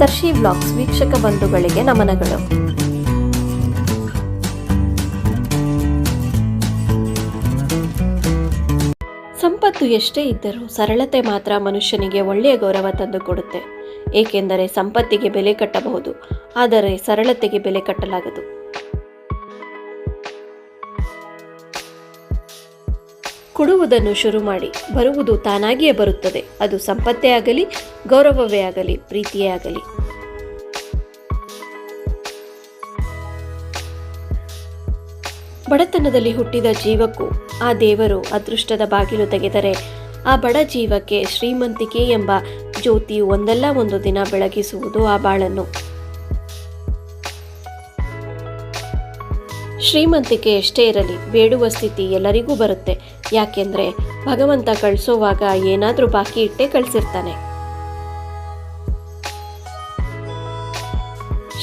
ದರ್ಶಿ vlogs ವೀಕ್ಷಕ ಬಂಧುಗಳಿಗೆ ನಮನಗಳು. ಸಂಪತ್ತು ಎಷ್ಟೇ ಇದ್ದರೂ ಸರಳತೆ ಮಾತ್ರ ಮನುಷ್ಯನಿಗೆ ಒಳ್ಳೆಯ ಗೌರವ ತಂದುಕೊಡುತ್ತೆ. ಏಕೆಂದರೆ ಸಂಪತ್ತಿಗೆ ಬೆಲೆ ಕಟ್ಟಬಹುದು, ಆದರೆ ಸರಳತೆಗೆ ಬೆಲೆ ಕಟ್ಟಲಾಗದು. ಕೊಡುವುದನ್ನು ಶುರು ಮಾಡಿ, ಬರುವುದು ತಾನಾಗಿಯೇ ಬರುತ್ತದೆ. ಅದು ಸಂಪತ್ತೇ ಆಗಲಿ, ಗೌರವವೇ ಆಗಲಿ, ಪ್ರೀತಿಯೇ ಆಗಲಿ. ಬಡತನದಲ್ಲಿ ಹುಟ್ಟಿದ ಜೀವಕ್ಕೂ ಆ ದೇವರು ಅದೃಷ್ಟದ ಬಾಗಿಲು ತೆಗೆದರೆ ಆ ಬಡ ಜೀವಕ್ಕೆ ಶ್ರೀಮಂತಿಕೆ ಎಂಬ ಜ್ಯೋತಿಯು ಒಂದಲ್ಲ ಒಂದು ದಿನ ಬೆಳಗಿಸುವುದು ಆ ಬಾಳನ್ನು. ಶ್ರೀಮಂತಿಕೆ ಎಷ್ಟೇ ಇರಲಿ, ಬೇಡುವ ಸ್ಥಿತಿ ಎಲ್ಲರಿಗೂ ಬರುತ್ತೆ. ಯಾಕೆಂದ್ರೆ ಭಗವಂತ ಕಳಿಸೋವಾಗ ಏನಾದ್ರೂ ಬಾಕಿ ಇಟ್ಟೇ ಕಳಿಸಿರ್ತಾನೆ.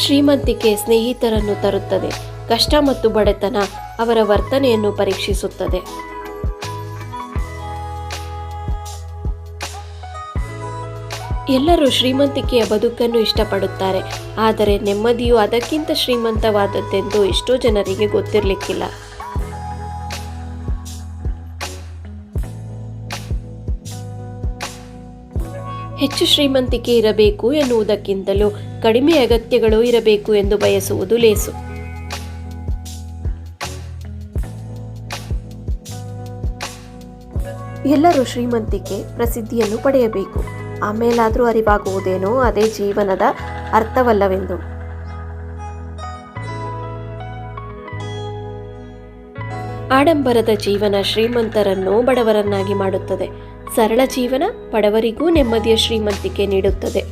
ಶ್ರೀಮಂತಿಕೆ ಸ್ನೇಹಿತರನ್ನು ತರುತ್ತದೆ. ಕಷ್ಟ ಮತ್ತು ಬಡತನ ಅವರ ವರ್ತನೆಯನ್ನು ಪರೀಕ್ಷಿಸುತ್ತದೆ. ಎಲ್ಲರೂ ಶ್ರೀಮಂತಿಕೆಯ ಬದುಕನ್ನು ಇಷ್ಟಪಡುತ್ತಾರೆ, ಆದರೆ ನೆಮ್ಮದಿಯು ಅದಕ್ಕಿಂತ ಶ್ರೀಮಂತವಾದದ್ದೆಂದು ಎಷ್ಟೋ ಜನರಿಗೆ ಗೊತ್ತಿರಲಿಕ್ಕಿಲ್ಲ. ಹೆಚ್ಚು ಶ್ರೀಮಂತಿಕೆ ಇರಬೇಕು ಎನ್ನುವುದಕ್ಕಿಂತಲೂ ಕಡಿಮೆ ಅಗತ್ಯಗಳು ಇರಬೇಕು ಎಂದು ಬಯಸುವುದು ಲೇಸು. ಎಲ್ಲರೂ ಶ್ರೀಮಂತಿಕೆ, ಪ್ರಸಿದ್ಧಿಯನ್ನು ಪಡೆಯಬೇಕು, ಆಮೇಲಾದರೂ ಅರಿವಾಗುವುದೇನೋ ಅದೇ ಜೀವನದ ಅರ್ಥವಲ್ಲವೆಂದು. ಆಡಂಬರದ ಜೀವನ ಶ್ರೀಮಂತರನ್ನು ಬಡವರನ್ನಾಗಿ ಮಾಡುತ್ತದೆ. ಸರಳ ಜೀವನ ಬಡವರಿಗೂ ನೆಮ್ಮದಿಯ ಶ್ರೀಮಂತಿಕೆ ನೀಡುತ್ತದೆ.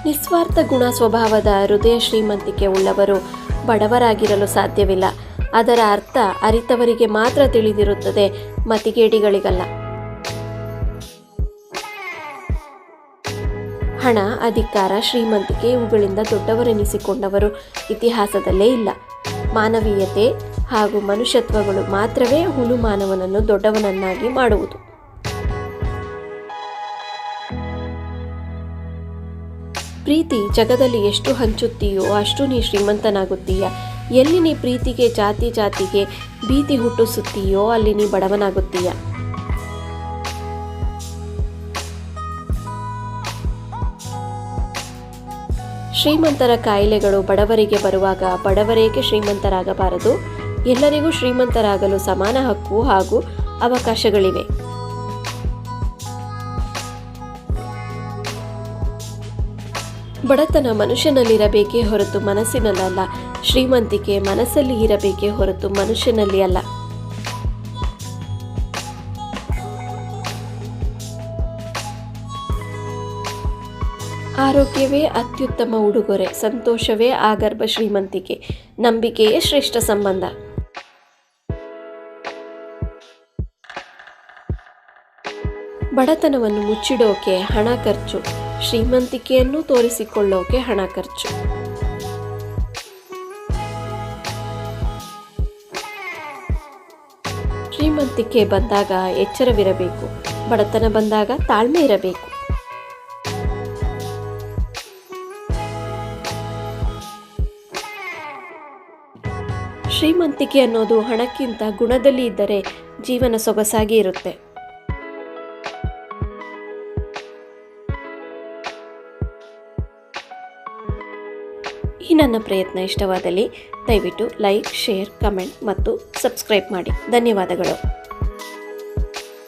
ನಿಸ್ವಾರ್ಥ ಗುಣ ಸ್ವಭಾವದ ಹೃದಯ ಶ್ರೀಮಂತಿಕೆ ಉಳ್ಳವರು ಬಡವರಾಗಿರಲು ಸಾಧ್ಯವಿಲ್ಲ. ಅದರ ಅರ್ಥ ಅರಿತವರಿಗೆ ಮಾತ್ರ ತಿಳಿದಿರುತ್ತದೆ, ಮತಿಗೇಡಿಗಳಿಗಲ್ಲ. ಹಣ, ಅಧಿಕಾರ, ಶ್ರೀಮಂತಿಕೆ ಇವುಗಳಿಂದ ದೊಡ್ಡವರೆನಿಸಿಕೊಂಡವರು ಇತಿಹಾಸದಲ್ಲೇ ಇಲ್ಲ. ಮಾನವೀಯತೆ ಹಾಗೂ ಮನುಷ್ಯತ್ವಗಳು ಮಾತ್ರವೇ ಹುಲು ಮಾನವನನ್ನು ದೊಡ್ಡವನನ್ನಾಗಿ ಮಾಡುವುದು. ಪ್ರೀತಿ ಜಗದಲ್ಲಿ ಎಷ್ಟು ಹಂಚುತ್ತೀಯೋ ಅಷ್ಟು ನೀ ಶ್ರೀಮಂತನಾಗುತ್ತೀಯ. ಎಲ್ಲಿ ನೀ ಪ್ರೀತಿಗೆ ಜಾತಿಗೆ ಭೀತಿ ಹುಟ್ಟಿಸುತ್ತೀಯೋ ಅಲ್ಲಿ ನೀ ಬಡವನಾಗುತ್ತೀಯ. ಶ್ರೀಮಂತರ ಕಾಯಿಲೆಗಳು ಬಡವರಿಗೆ ಬರುವಾಗ ಬಡವರೇಕೆ ಶ್ರೀಮಂತರಾಗಬಾರದು? ಎಲ್ಲರಿಗೂ ಶ್ರೀಮಂತರಾಗಲು ಸಮಾನ ಹಕ್ಕು ಹಾಗೂ ಅವಕಾಶಗಳಿವೆ. ಬಡತನ ಮನುಷ್ಯನಲ್ಲಿರಬೇಕೇ ಹೊರತು ಮನಸ್ಸಿನಲ್ಲ. ಶ್ರೀಮಂತಿಕೆ ಮನಸ್ಸಲ್ಲಿ ಇರಬೇಕೇ ಹೊರತು ಮನುಷ್ಯನಲ್ಲಿ ಅಲ್ಲ. ಆರೋಗ್ಯವೇ ಅತ್ಯುತ್ತಮ ಉಡುಗೊರೆ, ಸಂತೋಷವೇ ಆಗರ್ಭ ಶ್ರೀಮಂತಿಕೆ, ನಂಬಿಕೆಯೇ ಶ್ರೇಷ್ಠ ಸಂಬಂಧ. ಬಡತನವನ್ನು ಮುಚ್ಚಿಡೋಕೆ ಹಣ ಖರ್ಚು, ಶ್ರೀಮಂತಿಕೆಯನ್ನು ತೋರಿಸಿಕೊಳ್ಳೋಕೆ ಹಣ ಖರ್ಚು. ಶ್ರೀಮಂತಿಕೆ ಬಂದಾಗ ಎಚ್ಚರವಿರಬೇಕು, ಬಡತನ ಬಂದಾಗ ತಾಳ್ಮೆ ಇರಬೇಕು. ಶ್ರೀಮಂತಿಕೆ ಅನ್ನೋದು ಹಣಕ್ಕಿಂತ ಗುಣದಲ್ಲಿ ಇದ್ದರೆ ಜೀವನ ಸೊಗಸಾಗಿ ಇರುತ್ತೆ. ಈ ನನ್ನ ಪ್ರಯತ್ನ ಇಷ್ಟವಾದಲ್ಲಿ ದಯವಿಟ್ಟು ಲೈಕ್, ಶೇರ್, ಕಮೆಂಟ್ ಮತ್ತು ಸಬ್ಸ್ಕ್ರೈಬ್ ಮಾಡಿ. ಧನ್ಯವಾದಗಳು.